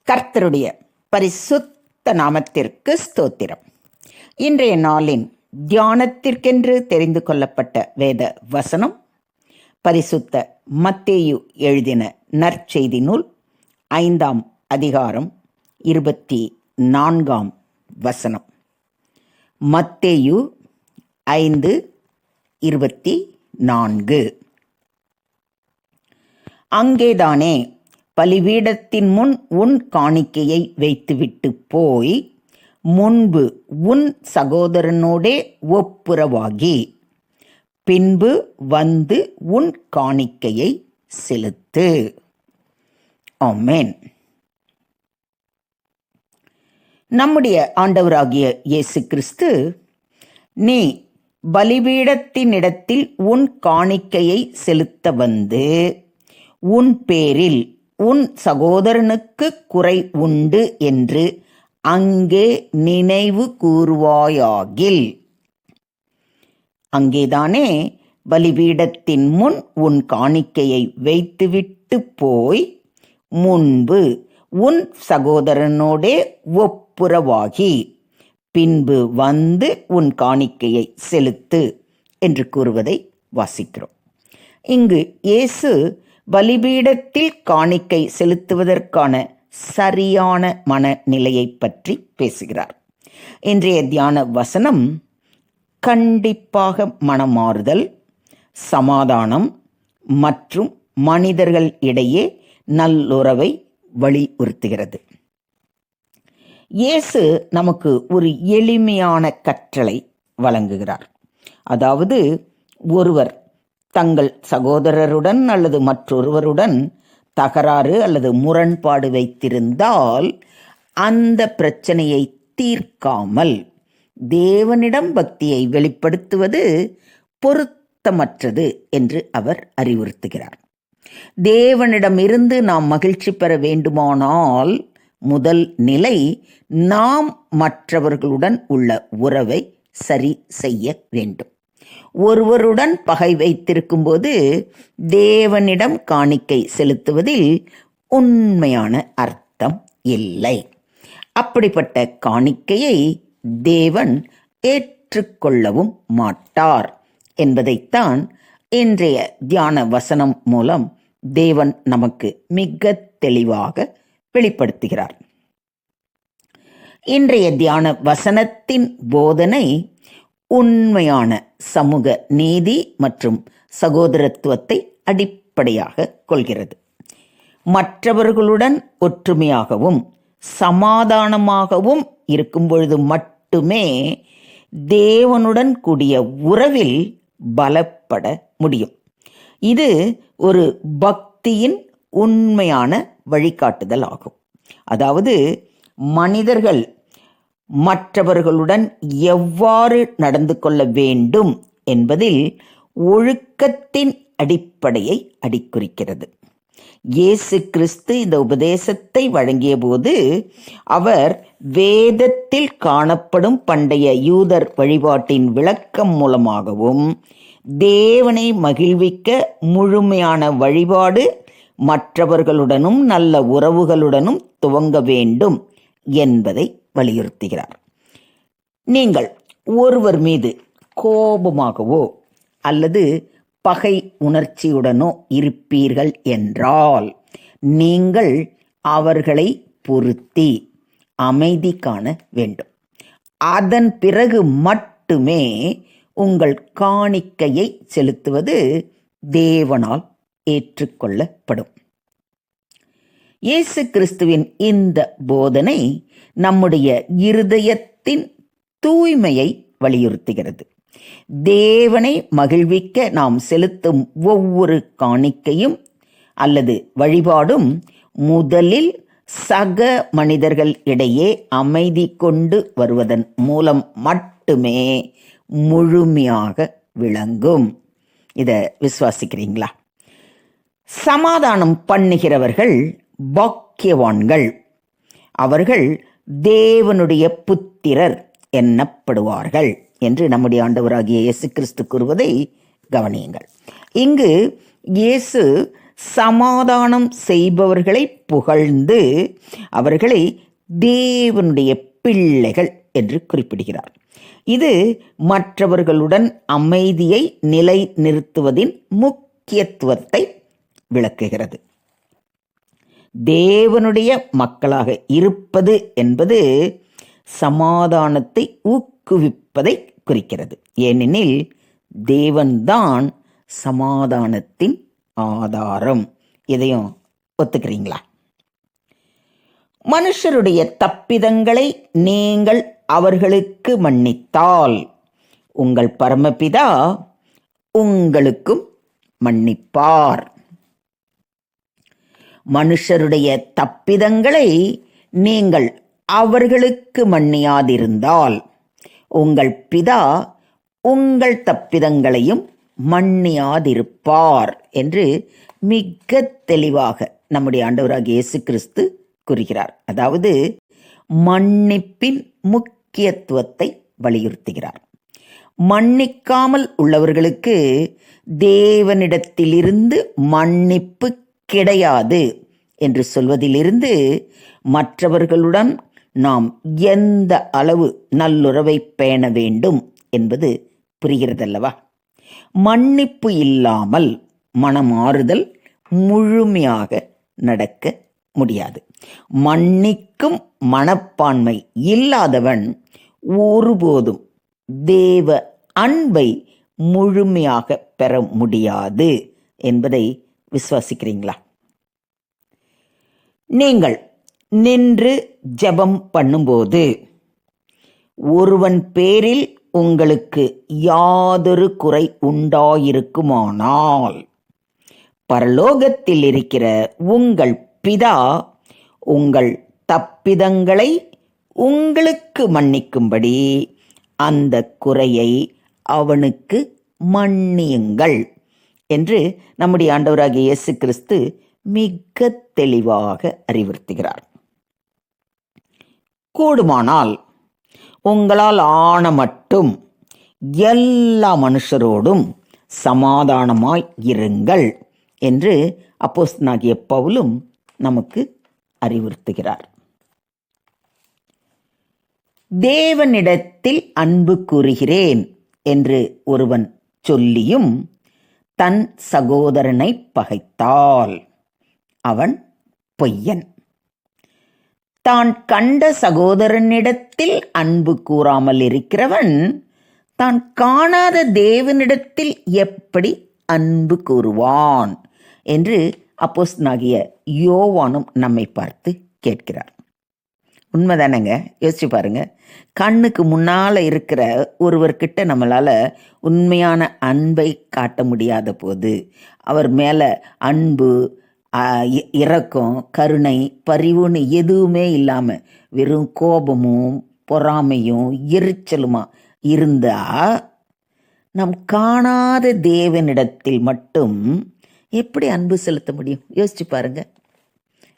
கர்த்தருடைய பரிசுத்த நாமத்திற்கு ஸ்தோத்திரம். இன்றைய நாளின் தியானத்திற்கென்று தெரிந்து கொள்ளப்பட்ட வேத வசனம் பரிசுத்த மத்தேயு எழுதின நற்செய்தி நூல் 5ஆம் அதிகாரம் 24ஆம் வசனம். மத்தேயு 5:24. அங்கேதானே பலிபீடத்தின் முன் உன் காணிக்கையை வைத்துவிட்டு போய் முன்பு உன் சகோதரனோடே ஒப்புரவாகி பின்பு வந்து உன் காணிக்கையை செலுத்து. ஆமென். நம்முடைய ஆண்டவராகிய இயேசு கிறிஸ்து, நீ பலிபீடத்தினிடத்தில் உன் காணிக்கையை செலுத்த வந்து உன் பேரில் உன் சகோதரனுக்கு குறை உண்டு என்று அங்கே நினைவு கூறுவாயாகில். அங்கேதானே பலிபீடத்தின் முன் உன் காணிக்கையை வைத்துவிட்டு போய் முன்பு உன் சகோதரனோடே ஒப்புரவாகி பின்பு வந்து உன் காணிக்கையை செலுத்து என்று கூறுவதை வாசிக்கிறோம். இங்கு இயேசு பலிபீடத்தில் காணிக்கை செலுத்துவதற்கான சரியான மனநிலையை பற்றி பேசுகிறார். இன்றைய தியான வசனம் கண்டிப்பாக மனமாறுதல், சமாதானம் மற்றும் மனிதர்கள் இடையே நல்லுறவை வலியுறுத்துகிறது. இயேசு நமக்கு ஒரு எளிமையான கற்றலை வழங்குகிறார். அதாவது, ஒருவர் தங்கள் சகோதரருடன் அல்லது மற்றொருவருடன் தகராறு அல்லது முரண்பாடு வைத்திருந்தால் அந்த பிரச்சனையை தீர்க்காமல் தேவனிடம் பக்தியை வெளிப்படுத்துவது பொருத்தமற்றது என்று அவர் அறிவுறுத்துகிறார். தேவனிடமிருந்து நாம் மகிழ்ச்சி பெற வேண்டுமானால் முதல் நிலை நாம் மற்றவர்களுடன் உள்ள உறவை சரி செய்ய வேண்டும். ஒருவருடன் பகை வைத்திருக்கும் போது தேவனிடம் காணிக்கை செலுத்துவதில் உண்மையான அர்த்தம் இல்லை. அப்படிப்பட்ட காணிக்கையை தேவன் ஏற்றுக்கொள்ளவும் மாட்டார் என்பதைத்தான் இன்றைய தியான வசனம் மூலம் தேவன் நமக்கு மிக தெளிவாக வெளிப்படுத்துகிறார். இன்றைய தியான வசனத்தின் போதனை உண்மையான சமூக நீதி மற்றும் சகோதரத்துவத்தை அடிப்படையாக கொள்கிறது. மற்றவர்களுடன் ஒற்றுமையாகவும் சமாதானமாகவும் இருக்கும் பொழுது மட்டுமே தேவனுடன் கூடிய உறவில் பலப்பட முடியும். இது ஒரு பக்தியின் உண்மையான வழிகாட்டுதல் ஆகும். அதாவது, மனிதர்கள் மற்றவர்களுடன் எவ்வாறு நடந்து கொள்ள வேண்டும் என்பதில் ஒழுக்கத்தின் அடிப்படையை அடிக்குறிக்கிறது. இயேசு கிறிஸ்து இந்த உபதேசத்தை வழங்கிய போது அவர் வேதத்தில் காணப்படும் பண்டைய யூதர் வழிபாட்டின் விளக்கம் மூலமாகவும் தேவனை மகிழ்விக்க முழுமையான வழிபாடு மற்றவர்களுடனும் நல்ல உறவுகளுடனும் துவங்க வேண்டும் என்பதை வலியுறுத்துகிறார். நீங்கள் ஒருவர் மீது கோபமாகவோ அல்லது பகை உணர்ச்சியுடனோ இருப்பீர்கள் என்றால் நீங்கள் அவர்களை பொருத்தி அமைதி காண வேண்டும். அதன் பிறகு மட்டுமே உங்கள் காணிக்கையை செலுத்துவது தேவனால் ஏற்றுக்கொள்ளப்படும். இயேசு கிறிஸ்துவின் இந்த போதனை நம்முடைய இருதயத்தின் தூய்மையை வலியுறுத்துகிறது. தேவனை மகிழ்விக்க நாம் செலுத்தும் ஒவ்வொரு காணிக்கையும் அல்லது வழிபாடும் முதலில் சக மனிதர்கள் இடையே அமைதி கொண்டு வருவதன் மூலம் மட்டுமே முழுமையாக விளங்கும். இதை விசுவாசிக்கிறீங்களா? சமாதானம் பண்ணுகிறவர்கள் பாக்கியவான்கள். அவர்கள் தேவனுடைய புத்திரர் எண்ணப்படுவார்கள் என்று நம்முடைய ஆண்டவராகிய இயேசு கிறிஸ்து கூறுவதை கவனியுங்கள். இங்கு இயேசு சமாதானம் செய்பவர்களை புகழ்ந்து அவர்களை தேவனுடைய பிள்ளைகள் என்று குறிப்பிடுகிறார். இது மற்றவர்களுடன் அமைதியை நிலை நிறுத்துவதின் முக்கியத்துவத்தை விளக்குகிறது. தேவனுடைய மக்களாக இருப்பது என்பது சமாதானத்தை ஊக்குவிப்பதை குறிக்கிறது. ஏனெனில் தேவன்தான் சமாதானத்தின் ஆதாரம். இதையும் ஒத்துக்கிறீங்களா? மனுஷருடைய தப்பிதங்களை நீங்கள் அவர்களுக்கு மன்னித்தால் உங்கள் பரமபிதா உங்களுக்கும் மன்னிப்பார். மனுஷருடைய தப்பிதங்களை நீங்கள் அவர்களுக்கு மன்னியாதிருந்தால் உங்கள் பிதா உங்கள் தப்பிதங்களையும் மன்னியாதிருப்பார் என்று மிக தெளிவாக நம்முடைய ஆண்டவராகிய இயேசு கிறிஸ்து கூறுகிறார். அதாவது மன்னிப்பின் முக்கியத்துவத்தை வலியுறுத்துகிறார். மன்னிக்காமல் உள்ளவர்களுக்கு தேவனிடத்திலிருந்து மன்னிப்பு கிடையாது என்று சொல்வதிலிருந்து மற்றவர்களுடன் நாம் எந்த அளவு நல்லுறவை பேண வேண்டும் என்பது புரிகிறதல்லவா? மன்னிப்பு இல்லாமல் மனமாறுதல் முழுமையாக நடக்க முடியாது. மன்னிக்கும் மனப்பான்மை இல்லாதவன் ஒருபோதும் தேவ அன்பை முழுமையாக பெற முடியாது என்பதை விசுவாசிக்கிறீங்களா? நீங்கள் நின்று ஜெபம் பண்ணும்போது ஒருவன் பேரில் உங்களுக்கு யாதொரு குறை உண்டாயிருக்குமானால் பரலோகத்தில் இருக்கிற உங்கள் பிதா உங்கள் தப்பிதங்களை உங்களுக்கு மன்னிக்கும்படி அந்த குறையை அவனுக்கு மன்னியுங்கள் என்று நம்முடைய ஆண்டவராகிய இயேசு கிறிஸ்து மிக தெளிவாக அறிவுறுத்துகிறார். கூடுமானால் உங்களால் ஆன மட்டும் எல்லா மனுஷரோடும் சமாதானமாய் இருங்கள் என்று அப்போஸ்தலனாகிய பவுலும் நமக்கு அறிவுறுத்துகிறார். தேவனிடத்தில் அன்பு கூறுகிறேன் என்று ஒருவன் சொல்லியும் தன் சகோதரனை பகைத்தால் அவன் பொய்யன். தான் கண்ட சகோதரனிடத்தில் அன்பு கூறாமல் இருக்கிறவன் தான் காணாத தேவனிடத்தில் எப்படி அன்பு கூறுவான் என்று அப்போஸ்தலனாகிய யோவானும் நம்மை பார்த்து கேட்கிறார். உண்மைதானங்க? யோசிச்சு பாருங்க. கண்ணுக்கு முன்னால் இருக்கிற ஒருவர்கிட்ட நம்மளால் உண்மையான அன்பை காட்ட முடியாத போது, அவர் மேலே அன்பு, இரக்கம், கருணை, பரிவுன்னு எதுவுமே இல்லாமல் வெறும் கோபமும் பொறாமையும் எரிச்சலுமா இருந்தால் நம் காணாத தேவனிடத்தில் மட்டும் எப்படி அன்பு செலுத்த முடியும்? யோசிச்சு பாருங்க.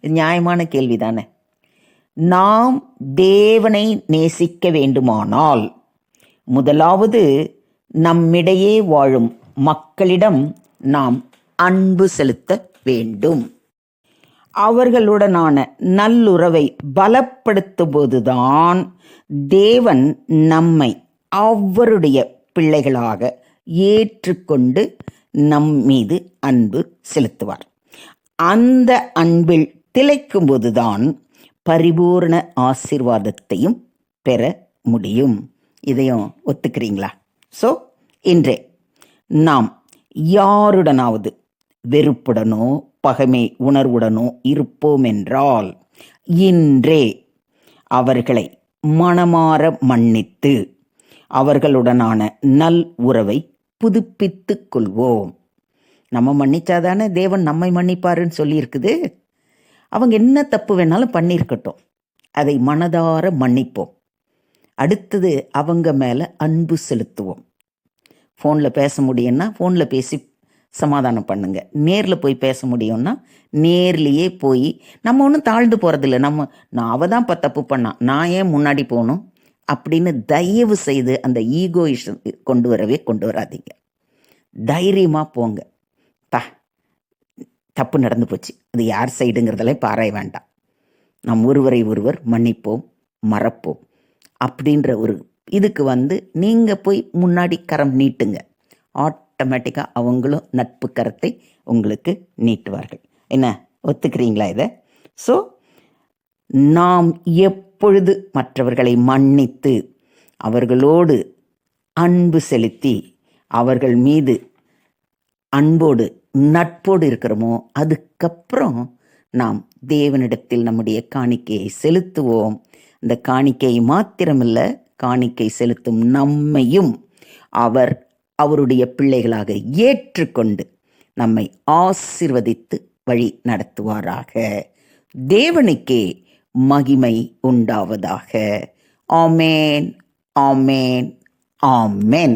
இது நியாயமான கேள்வி தானே? நாம் தேவனை நேசிக்க வேண்டுமானால் முதலாவது நம்மிடையே வாழும் மக்களிடம் நாம் அன்பு செலுத்த வேண்டும். அவர்களுடனான நல்லுறவை பலப்படுத்தும் போதுதான் தேவன் நம்மை அவருடைய பிள்ளைகளாக ஏற்றுக்கொண்டு நம் மீது அன்பு செலுத்துவார். அந்த அன்பில் திளைக்கும் போதுதான் பரிபூர்ண ஆசீர்வாதத்தையும் பெற முடியும். இதையும் ஒத்துக்கிறீங்களா? ஸோ இன்றே நாம் யாருடனாவது வெறுப்புடனோ பகைமை உணர்வுடனோ இருப்போம் என்றால் இன்றே அவர்களை மனமாற மன்னித்து அவர்களுடனான நல் உறவை புதுப்பித்து கொள்வோம். நம்ம மன்னிச்சாதானே தேவன் நம்மை மன்னிப்பாருன்னு சொல்லியிருக்குது. அவங்க என்ன தப்பு வேணாலும் பண்ணியிருக்கட்டும், அதை மனதார மன்னிப்போம். அடுத்தது அவங்க மேலே அன்பு செலுத்துவோம். ஃபோனில் பேச முடியும்னா ஃபோனில் பேசி சமாதானம் பண்ணுங்க. நேரில் போய் பேச முடியும்னா நேர்லேயே போய், நம்ம ஒன்றும் தாழ்ந்து போகிறதில்ல. நான் அவள் தான் இப்போ தப்பு பண்ணான், நான் ஏன் முன்னாடி போகணும் அப்படின்னு தயவு செய்து அந்த ஈகோயிஷம் கொண்டு வராதீங்க. தைரியமாக போங்க. தப்பு நடந்து போச்சு, அது யார் சைடுங்கிறதெல்லாம் பாராய வேண்டாம். நாம் ஒருவரை ஒருவர் மன்னிப்போம், மறப்போம் அப்படின்ற ஒரு இதுக்கு நீங்கள் போய் முன்னாடி கரம் நீட்டுங்க. ஆட்டோமேட்டிக்காக அவங்களும் நட்பு கரத்தை உங்களுக்கு நீட்டுவார்கள். என்ன, ஒத்துக்கிறீங்களா இதை? ஸோ நாம் எப்பொழுது மற்றவர்களை மன்னித்து அவர்களோடு அன்பு செலுத்தி அவர்கள் மீது அன்போடு நட்போடு இருக்கிறோமோ, அதுக்கப்புறம் நாம் தேவனிடத்தில் நம்முடைய காணிக்கையை செலுத்துவோம். இந்த காணிக்கை மாத்திரமல்ல, காணிக்கை செலுத்தும் நம்மையும் அவர் அவருடைய பிள்ளைகளாக ஏற்றுக்கொண்டு நம்மை ஆசீர்வதித்து வழி நடத்துவாராக. தேவனுக்கே மகிமை உண்டாவதாக. ஆமேன், ஆமேன், ஆமேன்.